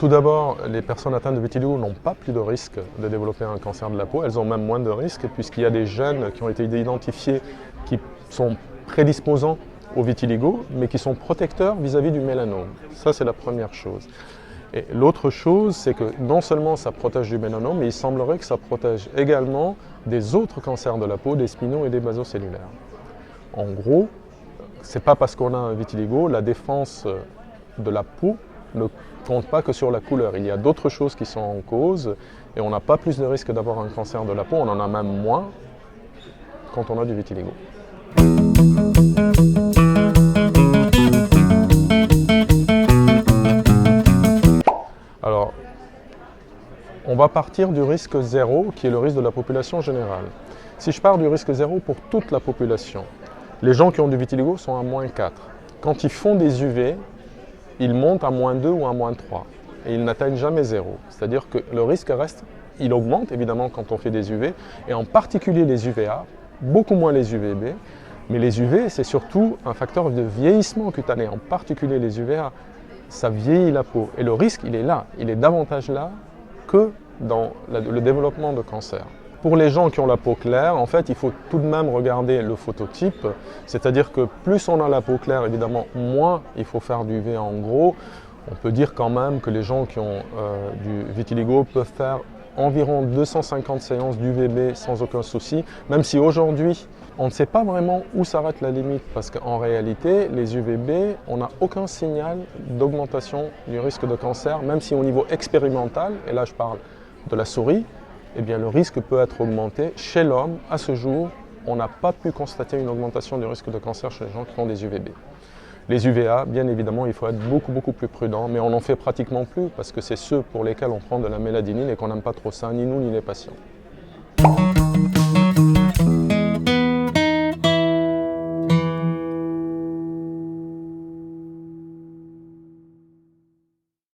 Tout d'abord, les personnes atteintes de vitiligo n'ont pas plus de risque de développer un cancer de la peau, elles ont même moins de risques puisqu'il y a des gènes qui ont été identifiés qui sont prédisposants au vitiligo, mais qui sont protecteurs vis-à-vis du mélanome. Ça, c'est la première chose. Et l'autre chose, c'est que non seulement ça protège du mélanome, mais il semblerait que ça protège également des autres cancers de la peau, des spinaux et des basocellulaires. En gros, c'est pas parce qu'on a un vitiligo, la défense de la peau ne compte pas que sur la couleur. Il y a d'autres choses qui sont en cause et on n'a pas plus de risque d'avoir un cancer de la peau, on en a même moins quand on a du vitiligo. Alors, on va partir du risque zéro, qui est le risque de la population générale. Si je pars du risque zéro pour toute la population, les gens qui ont du vitiligo sont à -4. Quand ils font des UV, ils montent à -2 ou à -3 et ils n'atteignent jamais 0. C'est-à-dire que le risque reste, il augmente évidemment quand on fait des UV et en particulier les UVA, beaucoup moins les UVB, mais les UV c'est surtout un facteur de vieillissement cutané, en particulier les UVA, ça vieillit la peau et le risque il est là, il est davantage là que dans le développement de cancer. Pour les gens qui ont la peau claire, en fait, il faut tout de même regarder le phototype, c'est-à-dire que plus on a la peau claire, évidemment, moins il faut faire du UV en gros. On peut dire quand même que les gens qui ont du vitiligo peuvent faire environ 250 séances d'UVB sans aucun souci, même si aujourd'hui, on ne sait pas vraiment où s'arrête la limite, parce qu'en réalité, les UVB, on n'a aucun signal d'augmentation du risque de cancer, même si au niveau expérimental, et là je parle de la souris, eh bien, le risque peut être augmenté. Chez l'homme, à ce jour, on n'a pas pu constater une augmentation du risque de cancer chez les gens qui ont des UVB. Les UVA, bien évidemment, il faut être beaucoup plus prudent, mais on n'en fait pratiquement plus parce que c'est ceux pour lesquels on prend de la méladinine et qu'on n'aime pas trop ça, ni nous ni les patients.